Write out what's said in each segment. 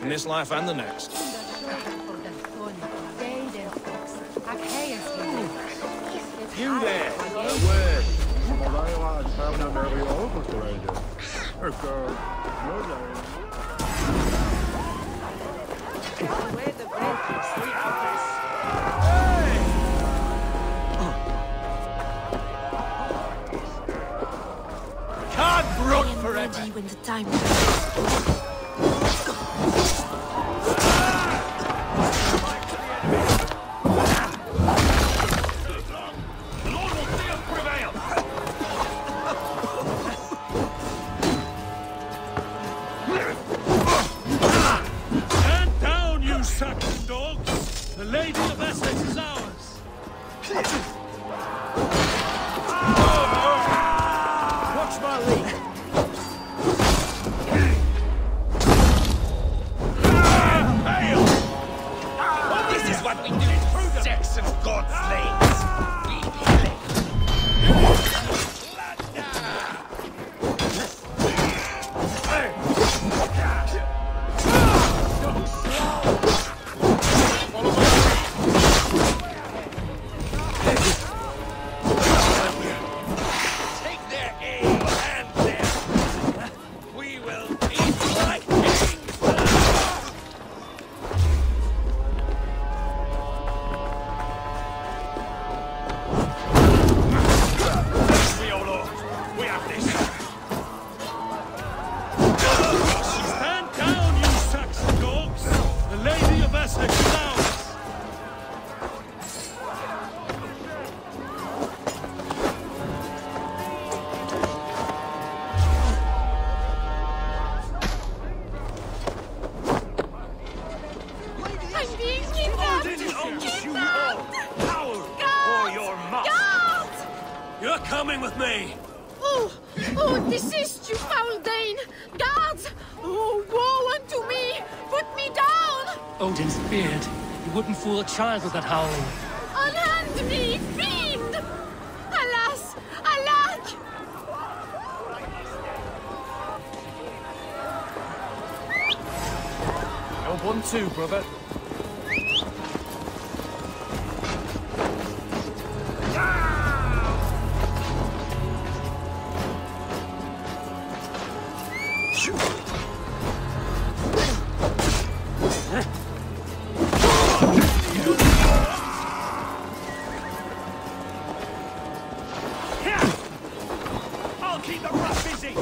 in this life and the next. You there, a word. Can't run forever. When the time comes. Saxon dogs! The Lady of Essex is ours! Watch my lead! Well, this is what we do, Saxon god slaves! We play! You're coming with me! Oh, desist, you foul Dane! Guards! Oh, woe unto me! Put me down! Odin's beard. You wouldn't fool a child with that howling. Unhand me, fiend! Alas! Alack! You're 1-2, brother. I'll keep the rat busy!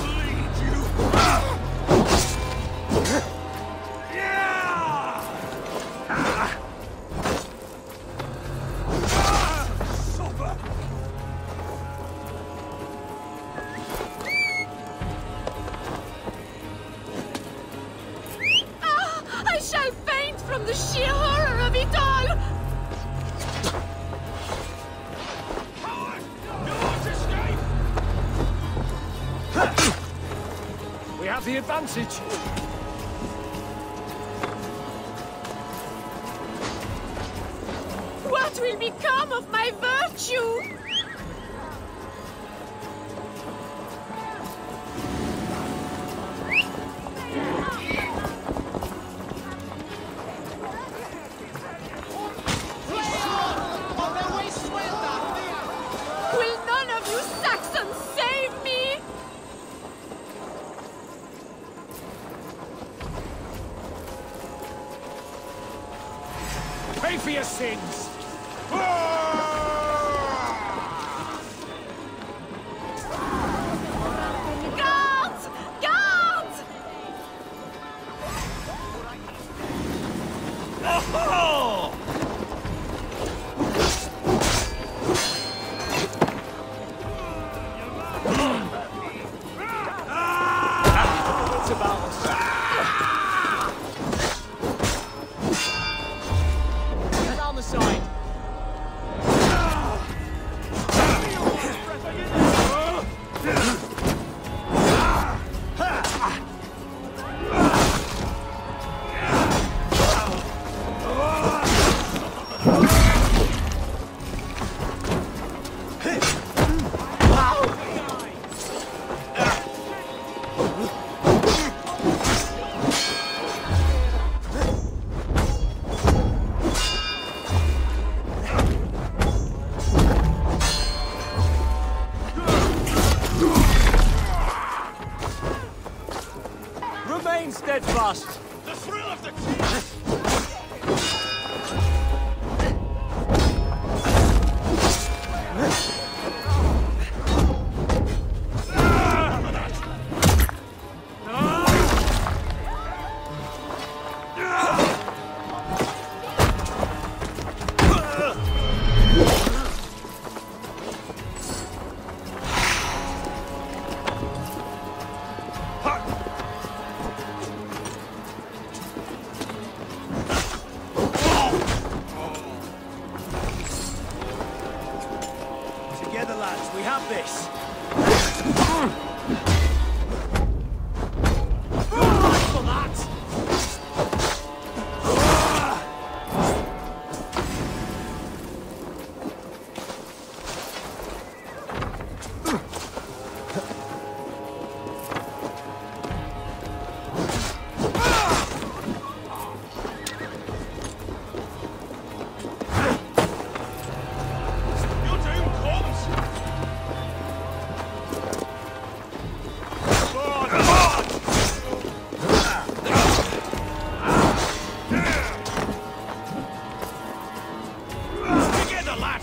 Bleed you! Suffer! I shall faint from the sheer horror of it all! We have the advantage. What will become of my virtue? Will none of you Saxons save me? Pay for your sins! Guards! Guards! Oh! It's about us. Get on the side. steadfast. The thrill of the chase! Together, lads, we have this. For that! Your doom comes! Together, lad!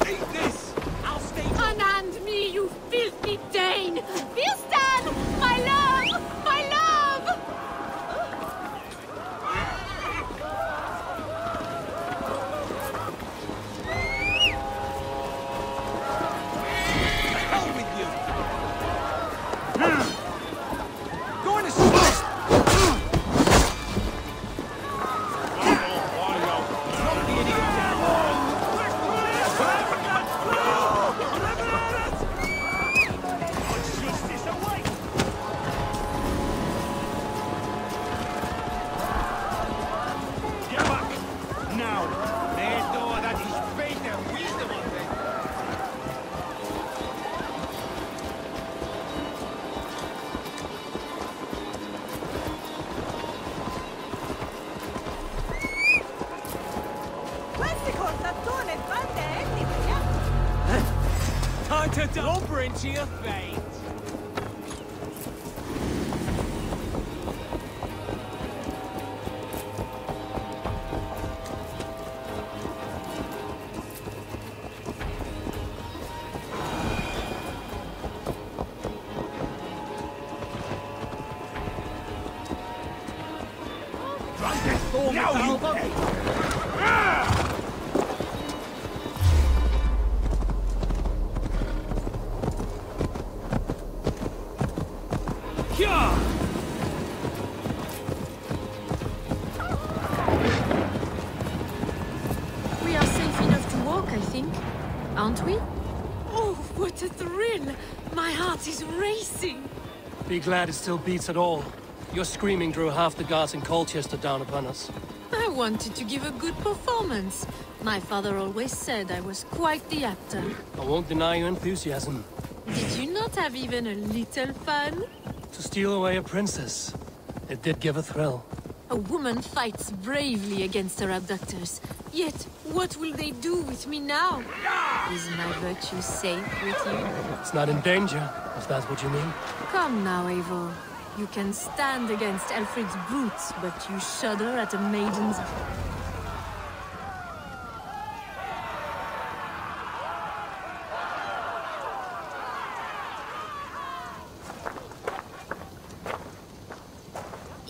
Eat this! I'll stay. Unhand me, you filthy Dane! Bilstan! My love! My love! Hell with you! Going to smash! Knock the idiot down! Justice away! Get back! Now! They know that is faith and wisdom on them. Queste cortattone bande etniche, Time to double into your fate! Now you pay! Yeah! We are safe enough to walk, I think. Aren't we? Oh, what a thrill! My heart is racing! Be glad it still beats at all. Your screaming drew half the guards in Colchester down upon us. I wanted to give a good performance. My father always said I was quite the actor. I won't deny your enthusiasm. Did you not have even a little fun? To steal away a princess. It did give a thrill. A woman fights bravely against her abductors. Yet, what will they do with me now? Is my virtue safe with you? It's not in danger, if that's what you mean. Come now, Eivor. You can stand against Alfred's brutes, but you shudder at a maiden's...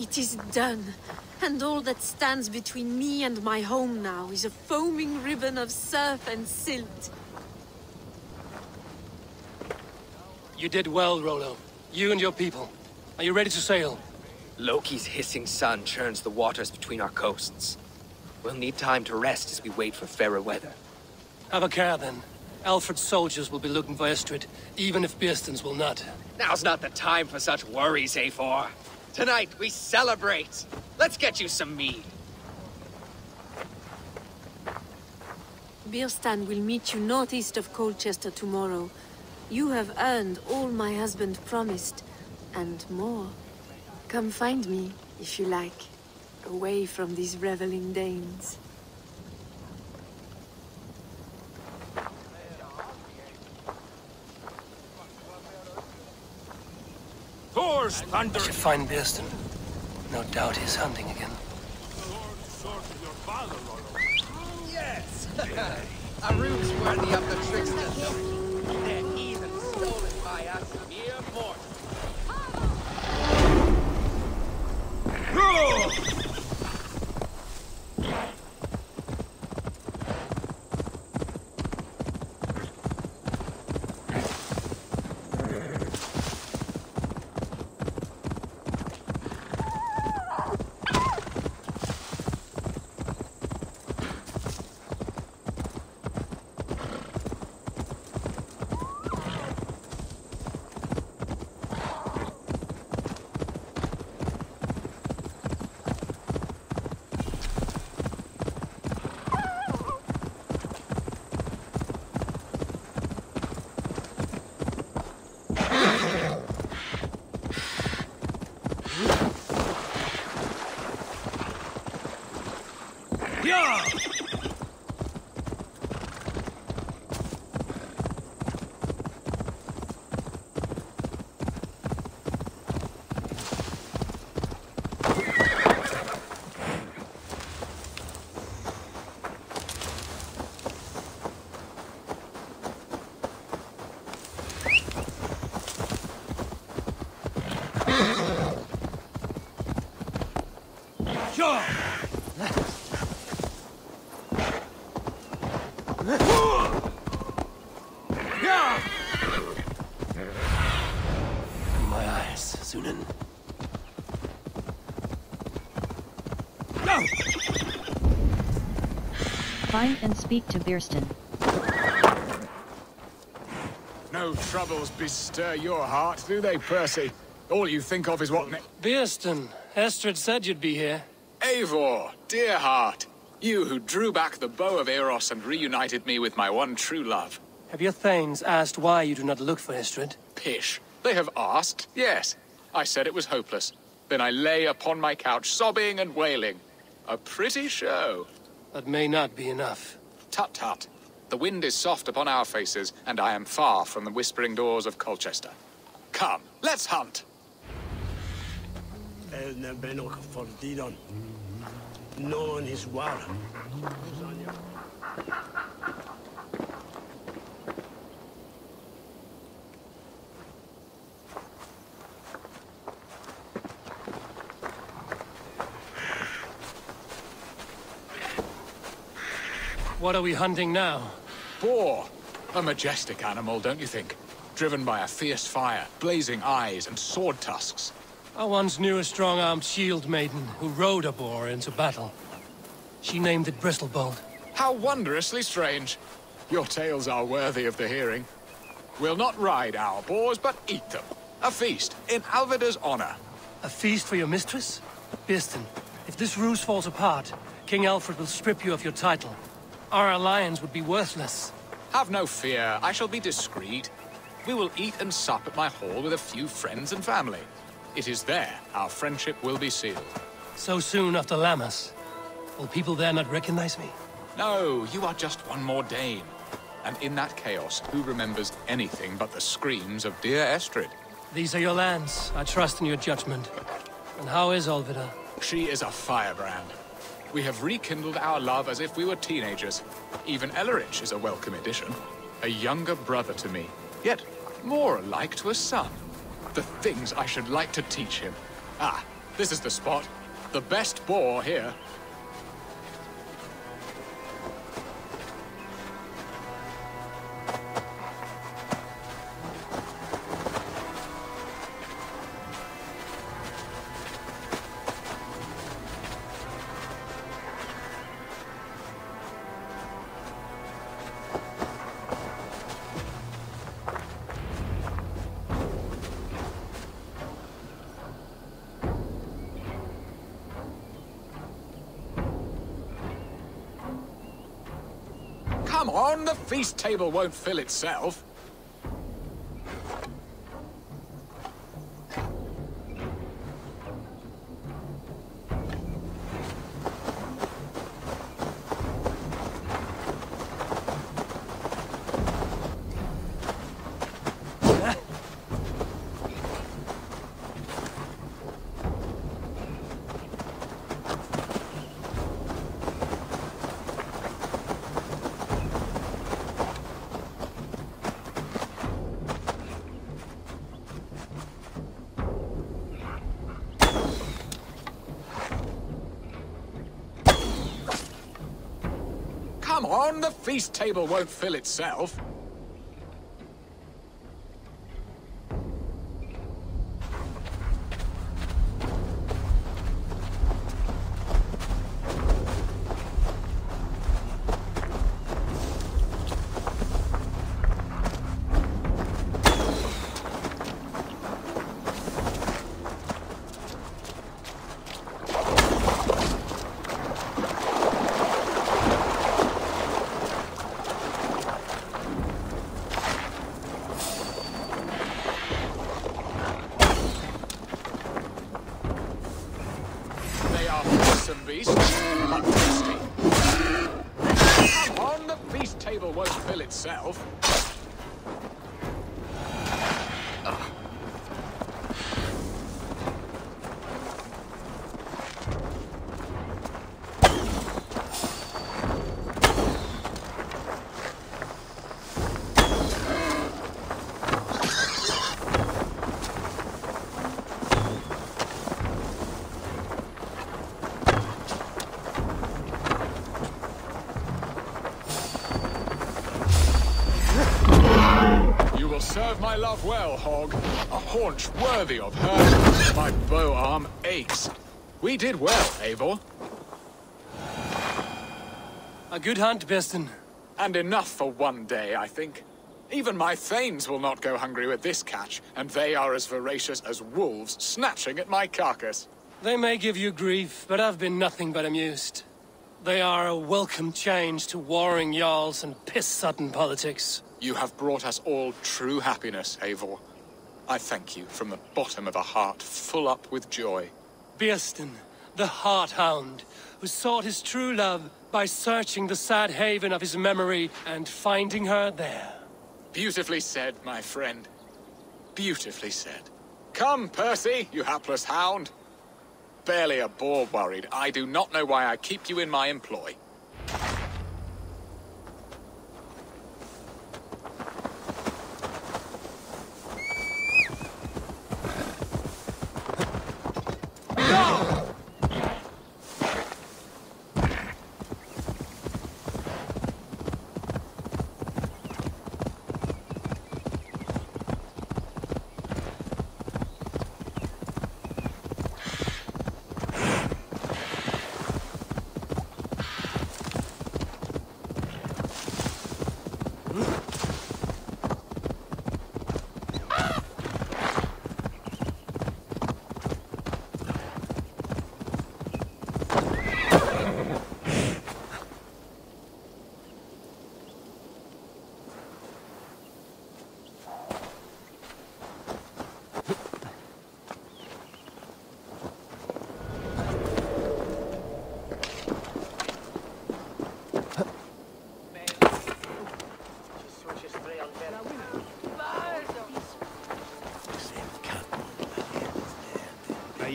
It is done. And all that stands between me and my home now is a foaming ribbon of surf and silt. You did well, Rollo. You and your people. Are you ready to sail? Loki's hissing sun churns the waters between our coasts. We'll need time to rest as we wait for fairer weather. Have a care, then. Alfred's soldiers will be looking for Estrid, even if Bearstons will not. Now's not the time for such worries, Eivor. Tonight, we celebrate. Let's get you some mead. Birstan will meet you northeast of Colchester tomorrow. You have earned all my husband promised, and more. Come find me, if you like, away from these reveling Danes. Thor's I thunder! should find Birstan. No doubt he's hunting again. Yes! Arun's worthy of the trickster. They're even stolen by us mere mortals. My eyes, Sunan. Find and speak to Birstan. No troubles bestir your heart, do they, Percy? All you think of is what Birstan, Estrid said you'd be here. Eivor, dear heart. You who drew back the bow of Eros and reunited me with my one true love. Have your thanes asked why you do not look for Estrid? Pish. They have asked, yes. I said it was hopeless. Then I lay upon my couch, sobbing and wailing. A pretty show. That may not be enough. Tut-tut. The wind is soft upon our faces, and I am far from the whispering doors of Colchester. Come, let's hunt. No one is war. What are we hunting now? Boar. A majestic animal, don't you think? Driven by a fierce fire, blazing eyes, and sword tusks. I once knew a strong-armed shield maiden who rode a boar into battle. She named it Bristolbolt. How wondrously strange. Your tales are worthy of the hearing. We'll not ride our boars, but eat them. A feast, in Alvida's honor. A feast for your mistress? Birstan, if this ruse falls apart, King Alfred will strip you of your title. Our alliance would be worthless. Have no fear, I shall be discreet. We will eat and sup at my hall with a few friends and family. It is there our friendship will be sealed. So soon after Lammas? Will people there not recognize me? No, you are just one more Dane. And in that chaos, who remembers anything but the screams of dear Estrid? These are your lands. I trust in your judgment. And how is Alvida? She is a firebrand. We have rekindled our love as if we were teenagers. Even Ellerich is a welcome addition. A younger brother to me, yet more alike to a son. The things I should like to teach him. Ah, this is the spot. The best boar here. Come on, the feast table won't fill itself. Come on, the feast table won't fill itself. Beast, but tasty. Come on, the feast table won't fill itself. Serve my love well, Hog. A haunch worthy of her. My bow arm aches. We did well, Eivor. A good hunt, Birston. And enough for one day, I think. Even my thanes will not go hungry with this catch, and they are as voracious as wolves snatching at my carcass. They may give you grief, but I've been nothing but amused. They are a welcome change to warring jarls and piss-sudden politics. You have brought us all true happiness, Eivor. I thank you from the bottom of a heart full up with joy. Birston, the Heart Hound, who sought his true love by searching the sad haven of his memory and finding her there. Beautifully said, my friend. Beautifully said. Come, Percy, you hapless hound. Barely a boar worried. I do not know why I keep you in my employ.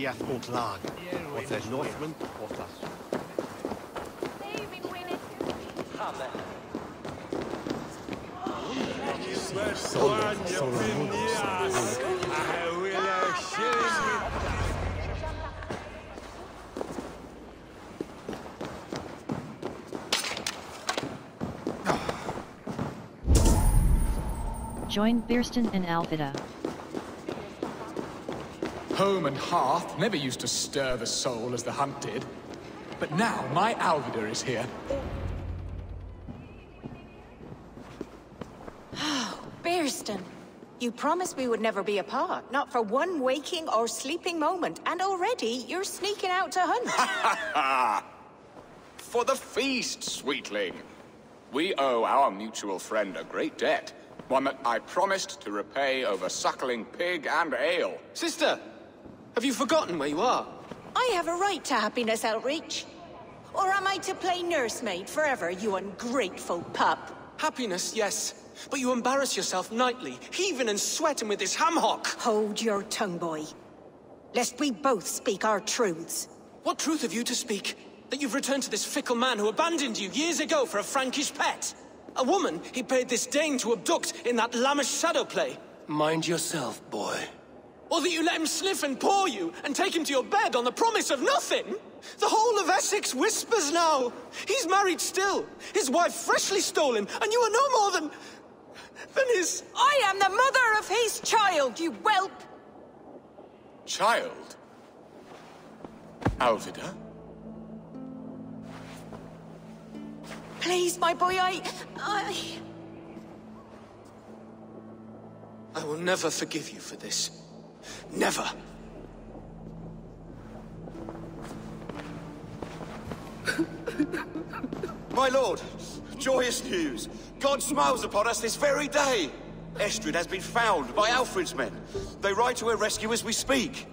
Iath o'r glan. Oedd e'r Northman o'r glas. Join Birston and Alfida. Home and hearth never used to stir the soul as the hunt did. But now my Alvida is here. Birston, you promised we would never be apart, not for one waking or sleeping moment, and already you're sneaking out to hunt. For the feast, sweetling. We owe our mutual friend a great debt. One that I promised to repay over suckling pig and ale. Sister! Have you forgotten where you are? I have a right to happiness, Outreach. Or am I to play nursemaid forever, you ungrateful pup? Happiness, yes. But you embarrass yourself nightly, heaving and sweating with this ham-hock. Hold your tongue, boy. Lest we both speak our truths. What truth have you to speak? That you've returned to this fickle man who abandoned you years ago for a Frankish pet? A woman he paid this Dane to abduct in that lammish shadow play? Mind yourself, boy. Or that you let him sniff and paw you, and take him to your bed on the promise of nothing? The whole of Essex whispers now. He's married still, his wife freshly stolen, and you are no more than his... I am the mother of his child, you whelp! Child? Alvida? Please, my boy, I will never forgive you for this. Never. My lord, joyous news. God smiles upon us this very day. Estrid has been found by Alfred's men. They ride to her rescue as we speak.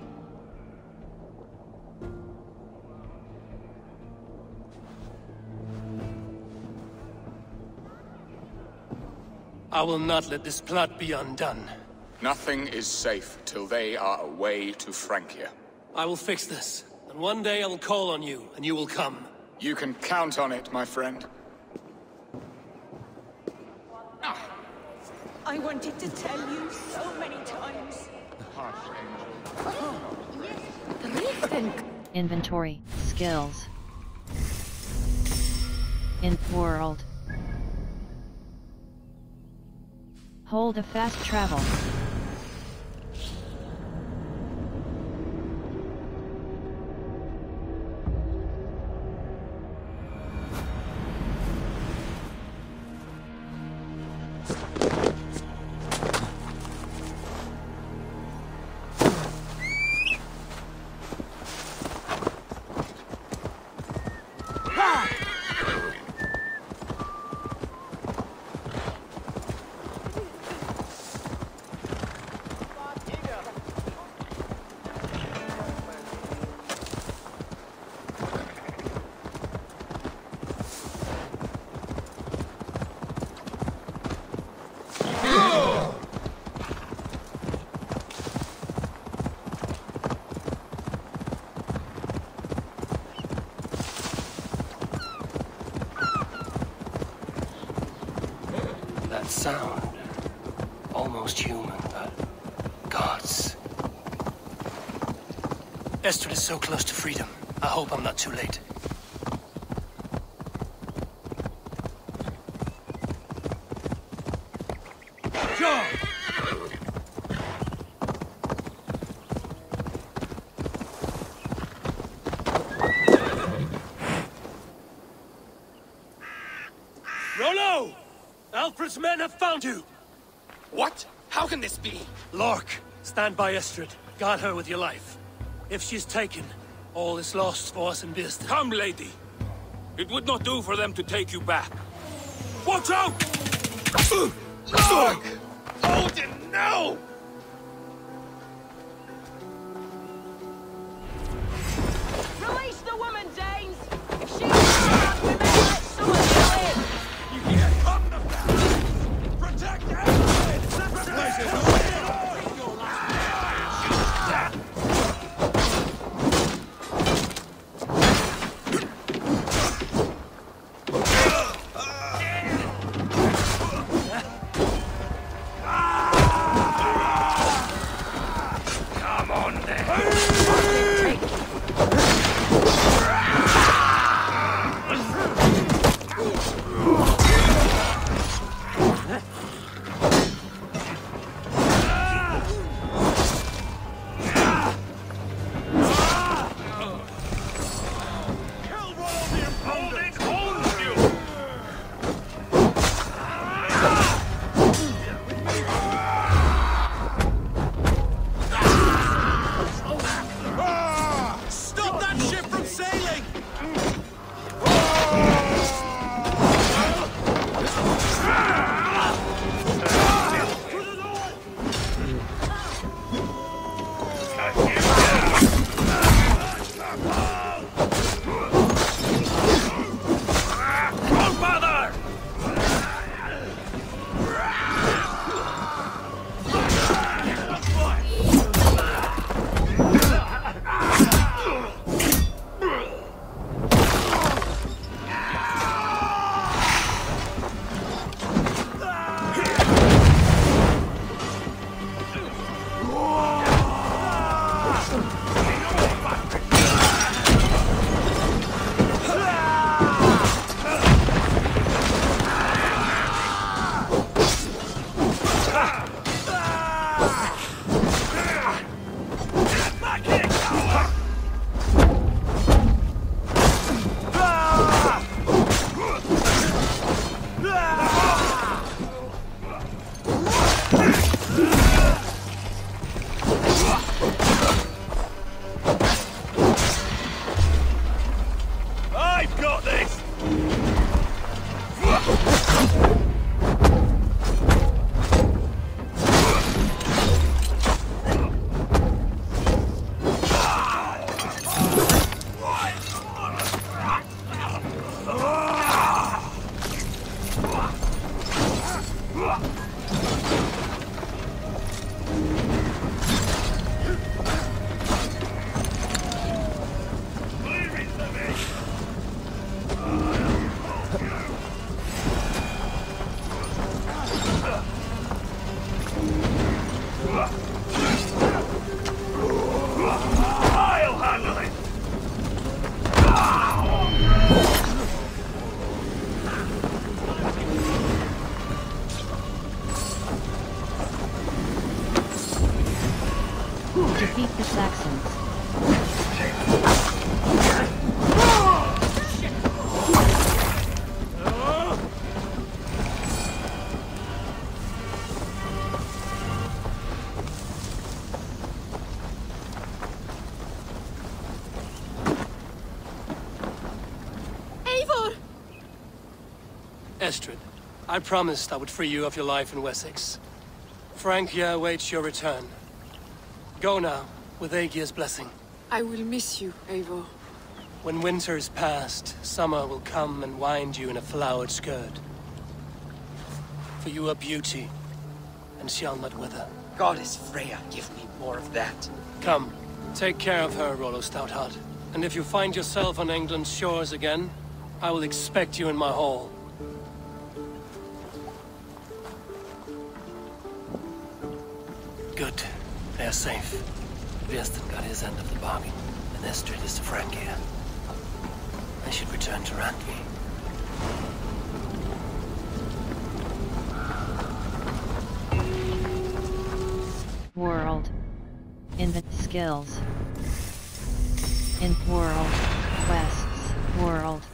I will not let this plot be undone. Nothing is safe till they are away to Francia. I will fix this, and one day I will call on you, and you will come. You can count on it, my friend. I wanted to tell you so many times. Inventory. Skills. In world. Hold a fast travel. Sound. Almost human, but... gods. Estrid is so close to freedom. I hope I'm not too late. John! Rollo! Alfred's men have found you! What? How can this be? Lork, stand by Estrid. Guard her with your life. If she's taken, all is lost for us in Bearston. Come, lady. It would not do for them to take you back. Watch out! Odin, no! Release the woman, Danes! If she's not, we may let someone kill him! You can't come to that! Protect Alfred! This place is defeat the Saxons. Estrid, I promised I would free you of your life in Wessex. Francia awaits your return. Go now, with Aegir's blessing. I will miss you, Eivor. When winter is past, summer will come and wind you in a flowered skirt. For you are beauty, and shall not wither. Goddess Freya, give me more of that. Come, take care of her, Rollo Stoutheart. And if you find yourself on England's shores again, I will expect you in my hall. Good. They are safe. Vieston got his end of the bargain, and Estrid is to Francia. I should return to Randvi. World. Invent skills. In world. Quests. World.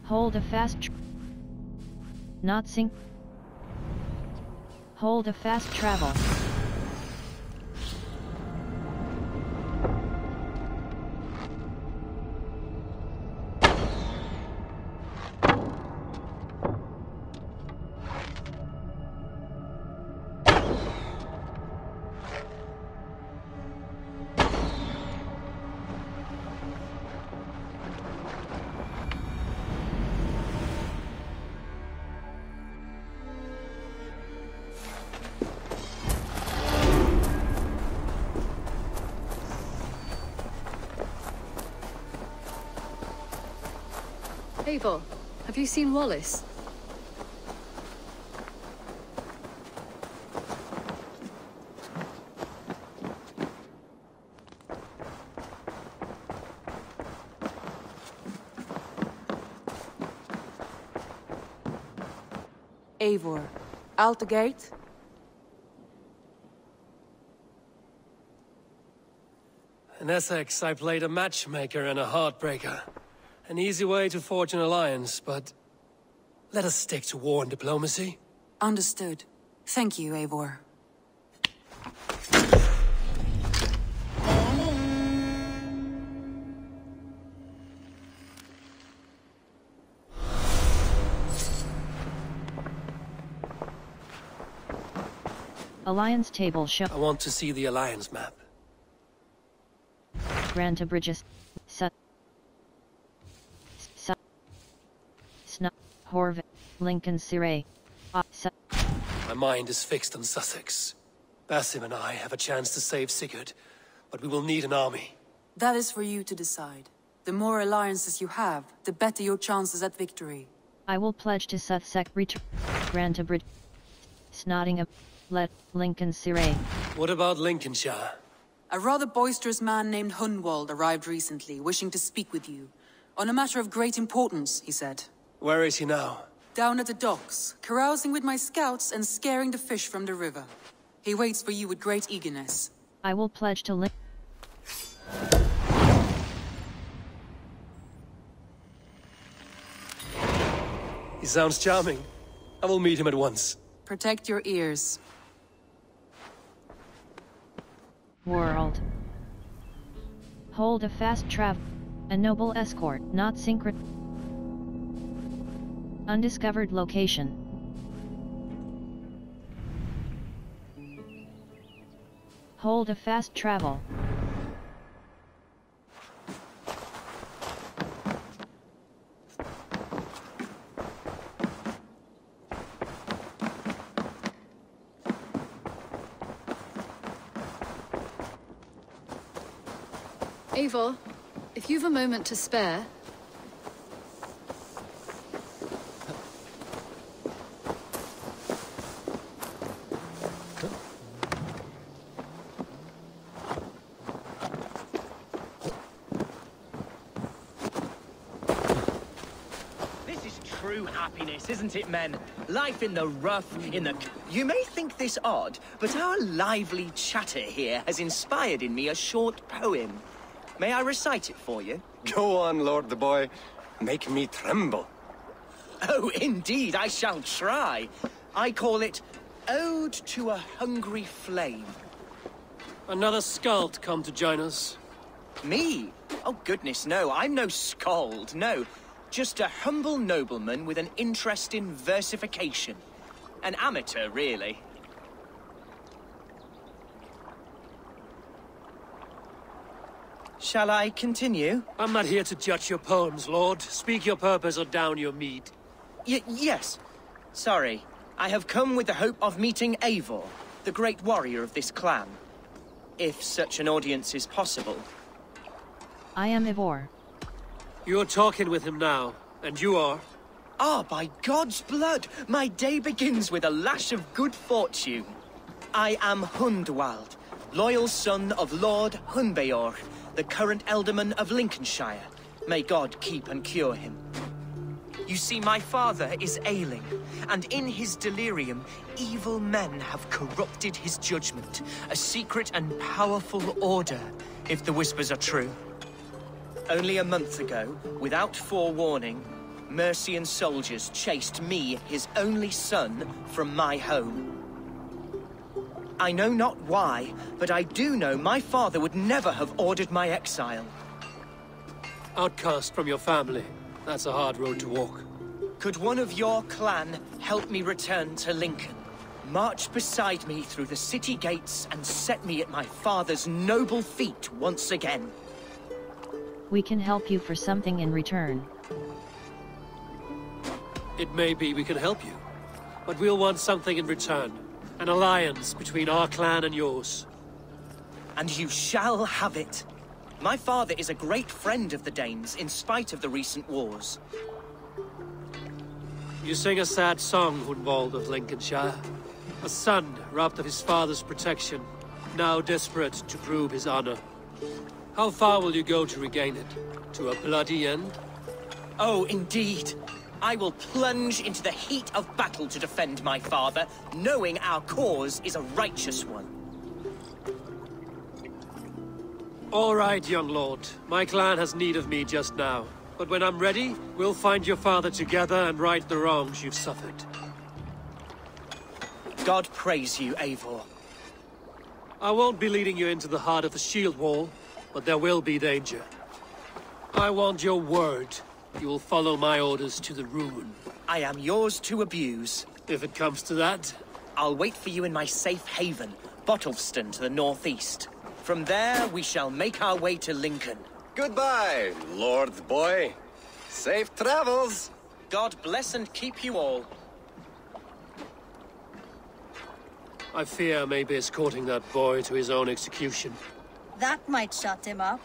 Hold a fast not sync. Hold a fast travel. Eivor, have you seen Wallace? Eivor, out the gate? In Essex, I played a matchmaker and a heartbreaker. An easy way to forge an alliance, but let us stick to war and diplomacy. Understood. Thank you, Eivor. Alliance table show. I want to see the alliance map. Granta Bridges. Horvath, Lincoln Cirey. My mind is fixed on Sussex. Basim and I have a chance to save Sigurd, but we will need an army. That is for you to decide. The more alliances you have, the better your chances at victory. I will pledge to Sussex return. Granta Bridge. Snottingham. Let Lincoln Cirey. What about Lincolnshire? A rather boisterous man named Hunwald arrived recently, wishing to speak with you. On a matter of great importance, he said. Where is he now? Down at the docks, carousing with my scouts and scaring the fish from the river. He waits for you with great eagerness. I will pledge to He sounds charming. I will meet him at once. Protect your ears. World. Hold a fast travel. A noble escort, not synchro. Undiscovered location. Hold a fast travel. Eivor, if you've a moment to spare... This is true happiness, isn't it, men? Life in the rough, in the... You may think this odd, but our lively chatter here has inspired in me a short poem. May I recite it for you? Go on, Lord the Boy. Make me tremble. Oh, indeed, I shall try. I call it Ode to a Hungry Flame. Another skald come to join us. Me? Oh, goodness, no. I'm no skald, no. Just a humble nobleman with an interest in versification. An amateur, really. Shall I continue? I'm not here to judge your poems, Lord. Speak your purpose or down your mead. Yes. Sorry. I have come with the hope of meeting Eivor, the great warrior of this clan. If such an audience is possible. I am Eivor. You're talking with him now, and you are? Ah, by God's blood! My day begins with a lash of good fortune. I am Hundwald, loyal son of Lord Hunbeorg, the current Elderman of Lincolnshire. May God keep and cure him. You see, my father is ailing, and in his delirium, evil men have corrupted his judgment. A secret and powerful order, if the whispers are true. Only a month ago, without forewarning, Mercian soldiers chased me, his only son, from my home. I know not why, but I do know my father would never have ordered my exile. Outcast from your family. That's a hard road to walk. Could one of your clan help me return to Lincoln? March beside me through the city gates and set me at my father's noble feet once again. We can help you for something in return. It may be we can help you, but we'll want something in return. An alliance between our clan and yours. And you shall have it. My father is a great friend of the Danes, in spite of the recent wars. You sing a sad song, Hundwald of Lincolnshire. A son robbed of his father's protection, now desperate to prove his honor. How far will you go to regain it? To a bloody end? Oh, indeed. I will plunge into the heat of battle to defend my father, knowing our cause is a righteous one. All right, young lord. My clan has need of me just now. But when I'm ready, we'll find your father together and right the wrongs you've suffered. God praise you, Eivor. I won't be leading you into the heart of the shield wall, but there will be danger. I want your word. You will follow my orders to the ruin. I am yours to abuse. If it comes to that. I'll wait for you in my safe haven, Bottleston to the northeast. From there, we shall make our way to Lincoln. Goodbye, Lord Boy. Safe travels. God bless and keep you all. I fear I may be escorting that boy to his own execution. That might shut him up.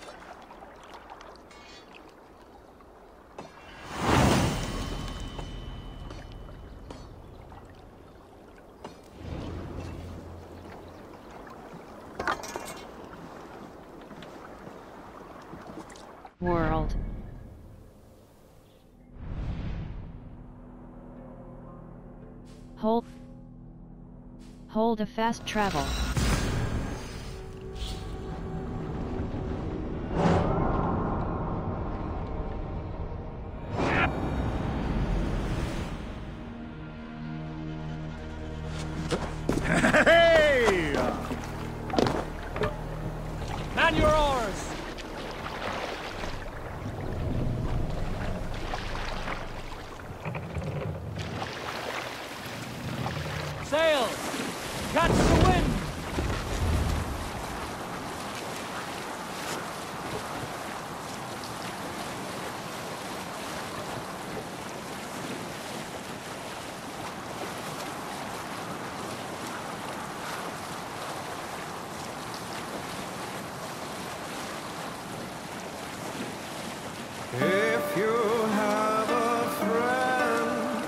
World. Hold a fast travel. Hey! Man your oars! Sail! Catch the wind! If you have a friend,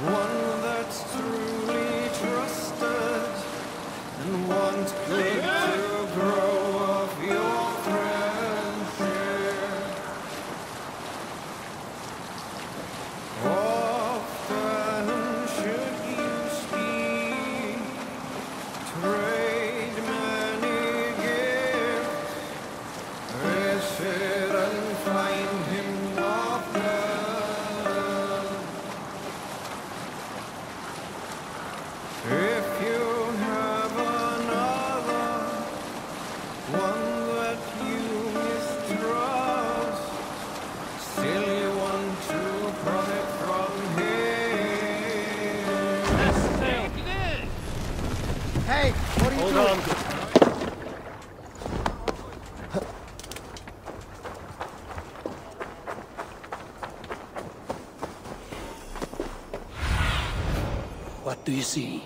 one that's truly trusted, and want good to grow of your friendship, Hey, what are you doing? Hold on. What do you see?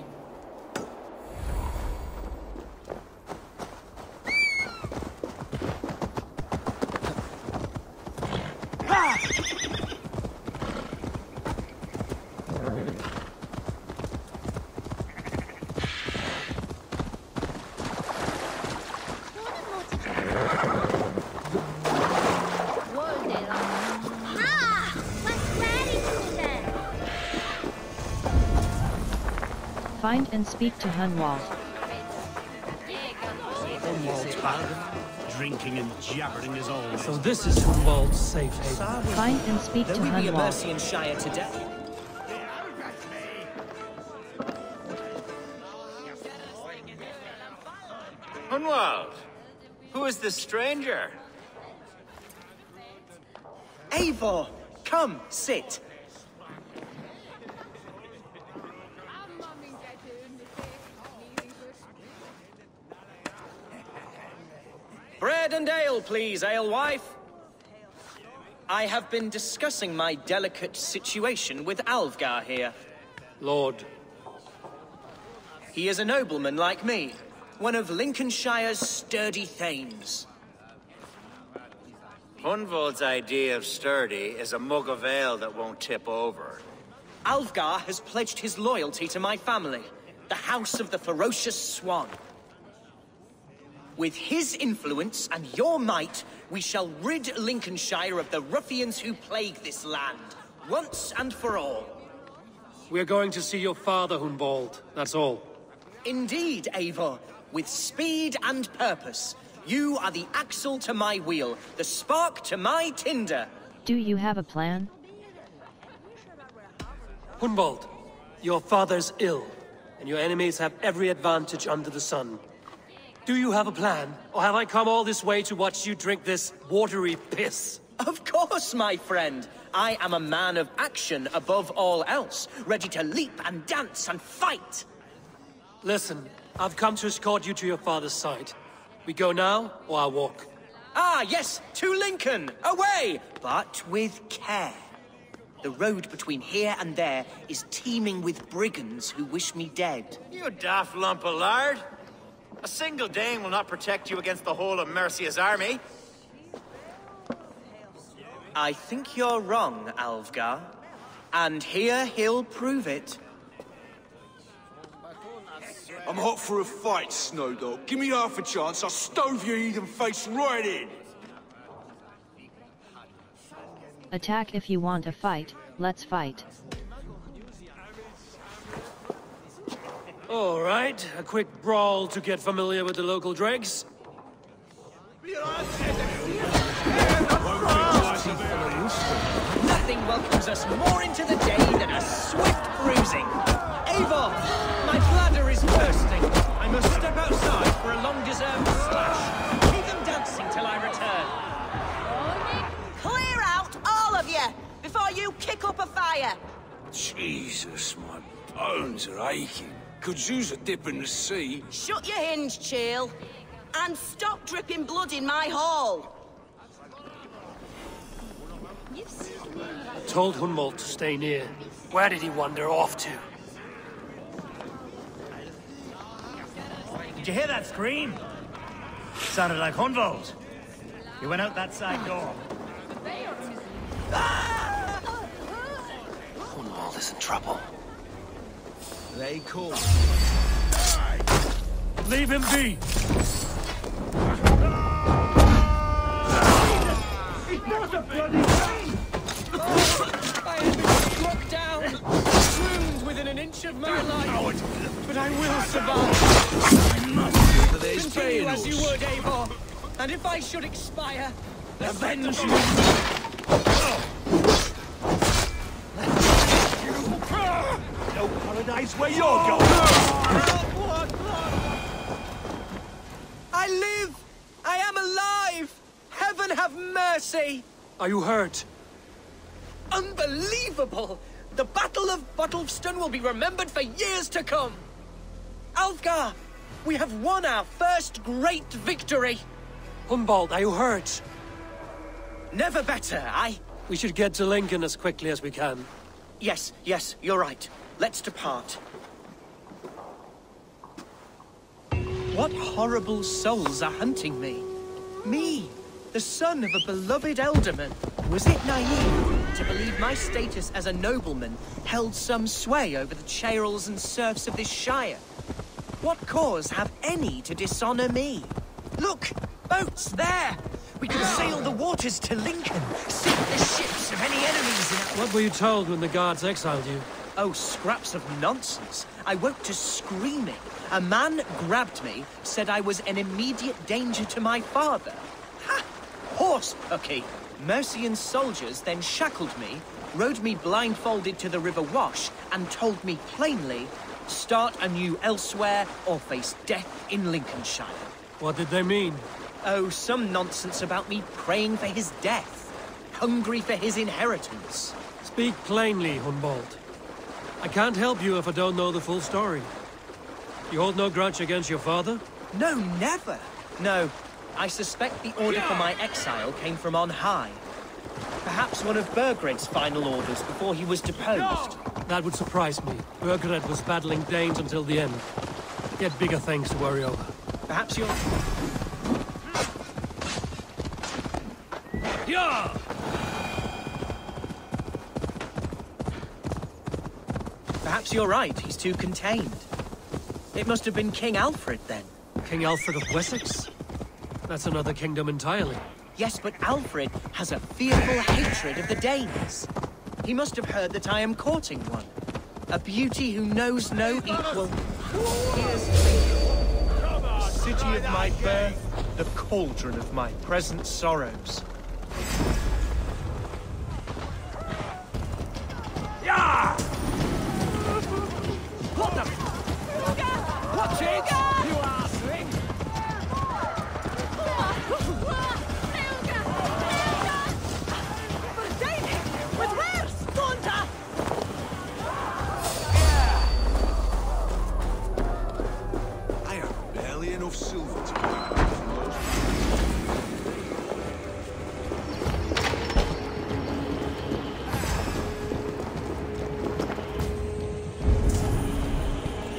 Find and speak to Hunwald. Hunwald's back. Drinking and jabbering as always. So this is Hunwald's safe haven. Find and speak to There will be a Hunwald. Mercian Shire today. Hunwald, who is this stranger? Eivor, come, sit. Bread and ale, please, alewife. I have been discussing my delicate situation with Alvgar here. Lord. He is a nobleman like me, one of Lincolnshire's sturdy thanes. Hunwald's idea of sturdy is a mug of ale that won't tip over. Alvgar has pledged his loyalty to my family, the House of the Ferocious Swan. With his influence and your might, we shall rid Lincolnshire of the ruffians who plague this land, once and for all. We're going to see your father, Hunwald. That's all. Indeed, Eivor. With speed and purpose. You are the axle to my wheel, the spark to my tinder. Do you have a plan? Hunwald, your father's ill, and your enemies have every advantage under the sun. Do you have a plan, or have I come all this way to watch you drink this watery piss? Of course, my friend. I am a man of action above all else, ready to leap and dance and fight. Listen, I've come to escort you to your father's side. We go now, or I walk? Ah, yes, to Lincoln! Away! But with care. The road between here and there is teeming with brigands who wish me dead. You daft lump of lard! A single Dane will not protect you against the whole of Mercia's army. I think you're wrong, Alvgar. And here he'll prove it. I'm hot for a fight, Snowdog. Give me half a chance, I'll stove your heathen face right in. Attack if you want a fight, let's fight. All right, a quick brawl to get familiar with the local dregs. Nothing welcomes us more into the day than a swift bruising. Eivor, my bladder is bursting. I must step outside for a long-deserved splash. Keep them dancing till I return. Clear out, all of you, before you kick up a fire. Jesus, my bones are aching. Could use a dip in the sea. Shut your hinge, Chill, and stop dripping blood in my hall. I told Hunwald to stay near. Where did he wander off to? Did you hear that scream? Sounded like Hunwald. He went out that side door. Hunwald is in trouble. They call. Leave him be! He's not a bloody I have been struck down, wound within an inch of my life, but I will survive. Continue as you would, Eivor, and if I should expire, avenge me. No paradise where you're going. I live! I am alive! Heaven have mercy! Are you hurt? Unbelievable! The Battle of Bottleston will be remembered for years to come! Alfgar, We have won our first great victory! Hunwald, are you hurt? Never better, We should get to Lincoln as quickly as we can. Yes, you're right. Let's depart. What horrible souls are hunting me? Me, the son of a beloved elderman. Was it naive to believe my status as a nobleman held some sway over the churls and serfs of this shire? What cause have any to dishonor me? Look, boats there! We can sail the waters to Lincoln, sink the ships of any enemies in our... What were you told when the guards exiled you? Oh, scraps of nonsense. I woke to screaming. A man grabbed me, said I was an immediate danger to my father. Ha! Horse pucky. Mercian soldiers then shackled me, rode me blindfolded to the River Wash, and told me plainly, start anew elsewhere or face death in Lincolnshire. What did they mean? Oh, some nonsense about me praying for his death, hungry for his inheritance. Speak plainly, Hunwald. I can't help you if I don't know the full story. You hold no grudge against your father? No, never. No, I suspect the order for my exile came from on high. Perhaps one of Burgred's final orders before he was deposed. That would surprise me. Burgred was battling Danes until the end. He had bigger things to worry over. Perhaps you're... Yeah! Perhaps you're right, he's too contained. It must have been King Alfred, then. King Alfred of Wessex? That's another kingdom entirely. Yes, but Alfred has a fearful hatred of the Danes. He must have heard that I am courting one. A beauty who knows no equal. Here's Lincoln, the city of my birth, the cauldron of my present sorrows. Yeah! What the... Watch it! You arsling! With where, Stonta? I have barely enough silver to buy.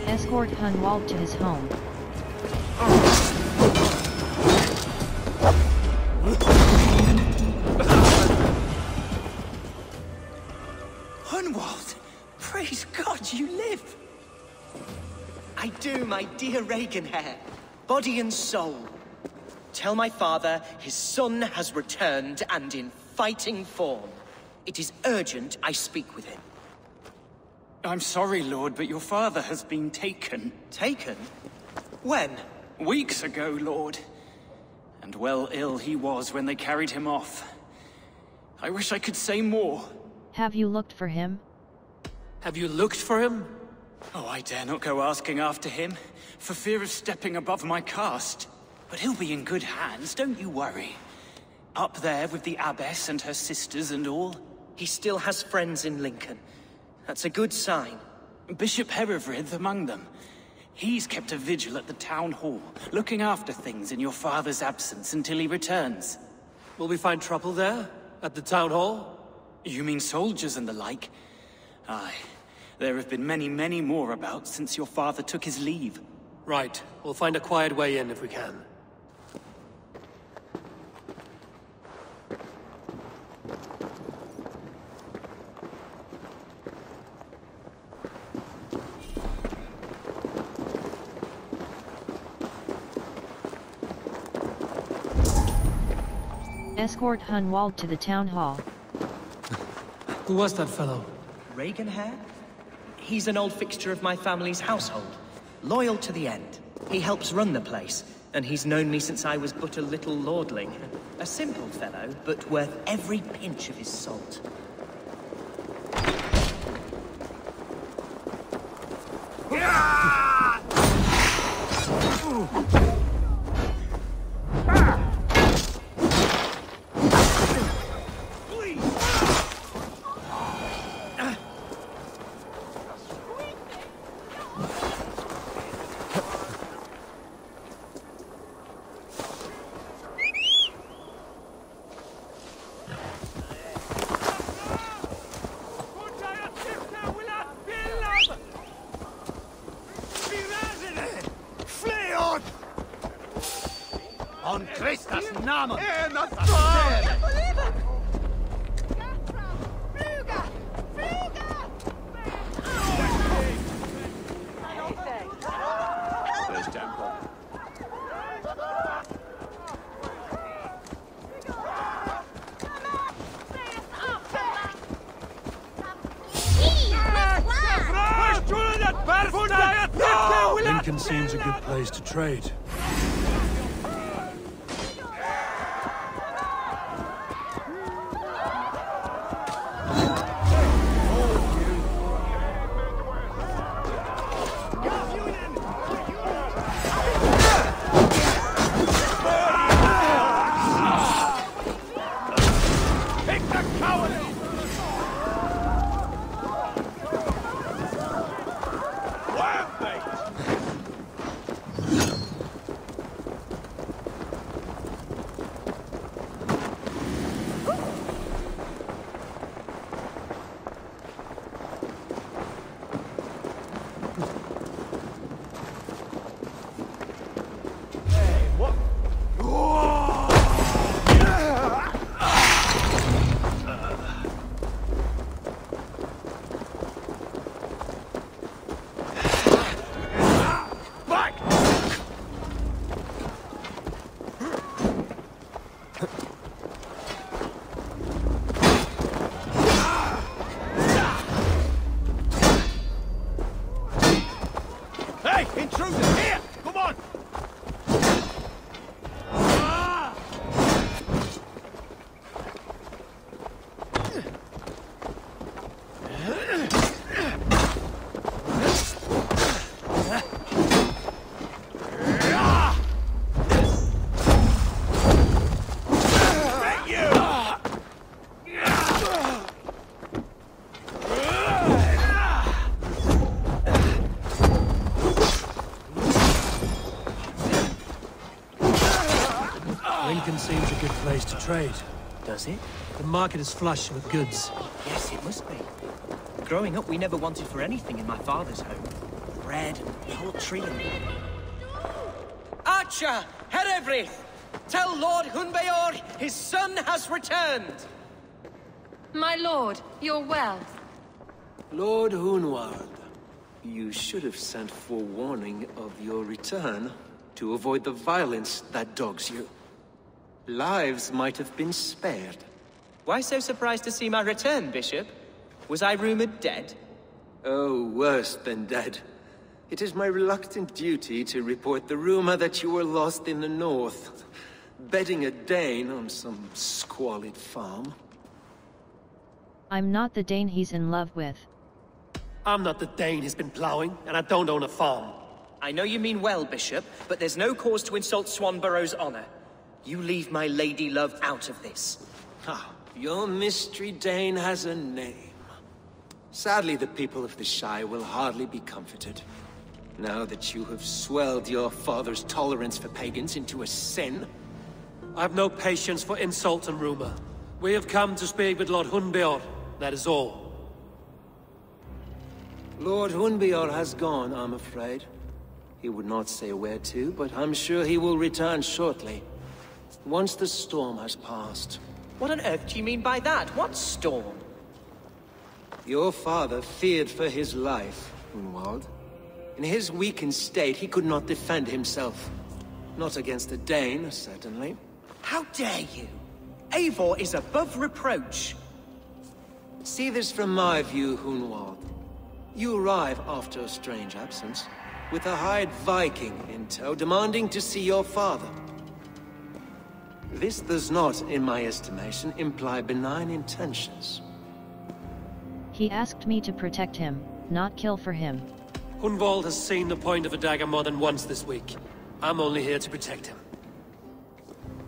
Escort Hunwald to his home. Hunwald! Praise God you live! I do, my dear Regenhair. Body and soul. Tell my father his son has returned and in fighting form. It is urgent I speak with him. I'm sorry, Lord, but your father has been taken. Taken? When? Weeks ago, Lord. And well ill he was when they carried him off. I wish I could say more. Have you looked for him? Have you looked for him? Oh, I dare not go asking after him, for fear of stepping above my caste. But he'll be in good hands, don't you worry. Up there with the abbess and her sisters and all. He still has friends in Lincoln. That's a good sign. Bishop Herefrith among them. He's kept a vigil at the town hall, looking after things in your father's absence until he returns. Will we find trouble there? At the town hall? You mean soldiers and the like? Aye. There have been many, many more about since your father took his leave. Right. We'll find a quiet way in if we can. Escort Hunwald to the town hall. Who was that fellow? Regenhair? He's an old fixture of my family's household. Loyal to the end. He helps run the place, and he's known me since I was but a little lordling. A simple fellow, but worth every pinch of his salt. On Christus Namen! There's Temple. Lincoln seems a good place to trade. Lincoln seems a good place to trade. Does it? The market is flush with goods. Yes, it must be. Growing up, we never wanted for anything in my father's home. Bread and poultry and... Archer! Herevri! Tell Lord Hunbeor his son has returned! My lord, you're well. Lord Hunwald, you should have sent forewarning of your return to avoid the violence that dogs you. Lives might have been spared. Why so surprised to see my return, Bishop? Was I rumored dead? Oh, worse than dead. It is my reluctant duty to report the rumor that you were lost in the north, bedding a Dane on some squalid farm. I'm not the Dane he's in love with. I'm not the Dane he's been plowing, and I don't own a farm. I know you mean well, Bishop, but there's no cause to insult Swanborough's honor. You leave my lady love out of this. Ah, your mystery Dane has a name. Sadly, the people of the Shire will hardly be comforted. Now that you have swelled your father's tolerance for pagans into a sin. I've no patience for insult and rumor. We have come to speak with Lord Hunbeor, that is all. Lord Hunbeor has gone, I'm afraid. He would not say a word to, but I'm sure he will return shortly. Once the storm has passed. What on earth do you mean by that? What storm? Your father feared for his life, Hunwald. In his weakened state, he could not defend himself. Not against a Dane, certainly. How dare you? Eivor is above reproach. See this from my view, Hunwald. You arrive after a strange absence, with a hired Viking in tow, demanding to see your father. This does not, in my estimation, imply benign intentions. He asked me to protect him, not kill for him. Hunwald has seen the point of a dagger more than once this week. I'm only here to protect him.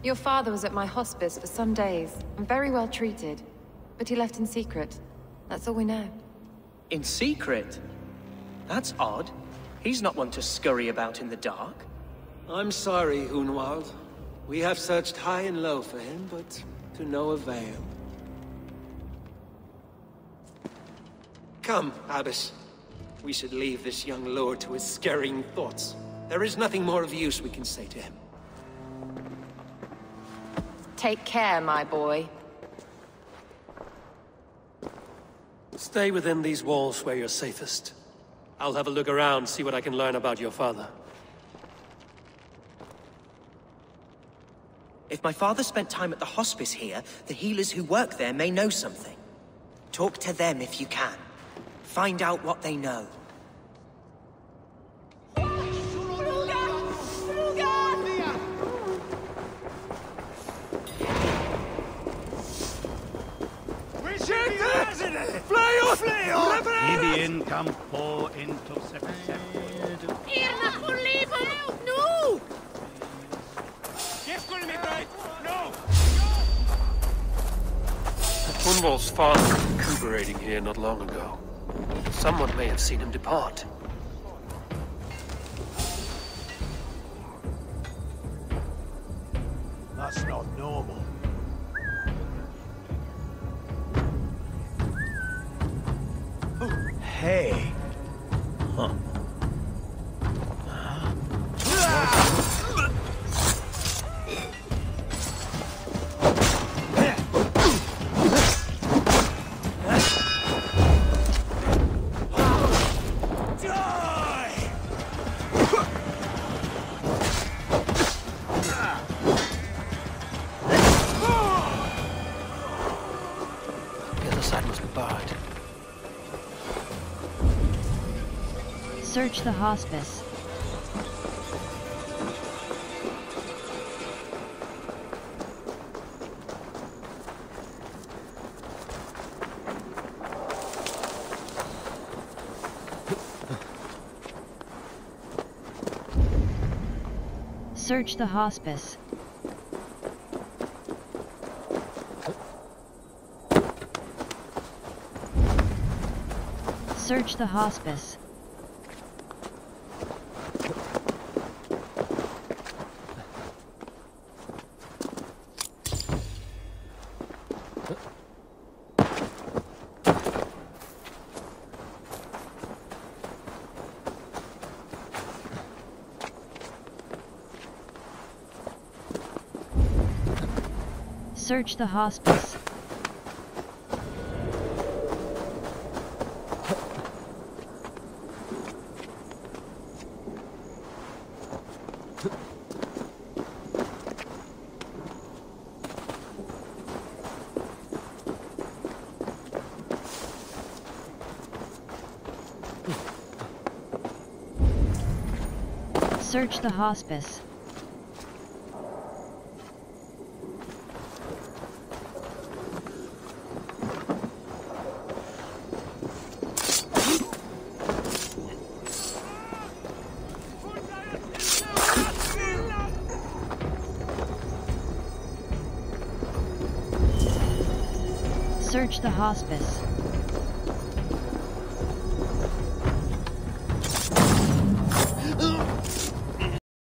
Your father was at my hospice for some days, and very well treated. But he left in secret. That's all we know. In secret? That's odd. He's not one to scurry about in the dark. I'm sorry, Hunwald. We have searched high and low for him, but to no avail. Come, Abbess. We should leave this young lord to his scurrying thoughts. There is nothing more of use we can say to him. Take care, my boy. Stay within these walls where you're safest. I'll have a look around, see what I can learn about your father. If my father spent time at the hospice here, the healers who work there may know something. Talk to them if you can. Find out what they know. Ibi in campo into september. No! Yes, me right! No! Hunwald's father was recuperating here not long ago. Someone may have seen him depart. That's not normal. Hey. Huh. The other side must be barred. Search the hospice. Search the hospice. Search the hospice. Search the hospice. Search the hospice. Search the hospice.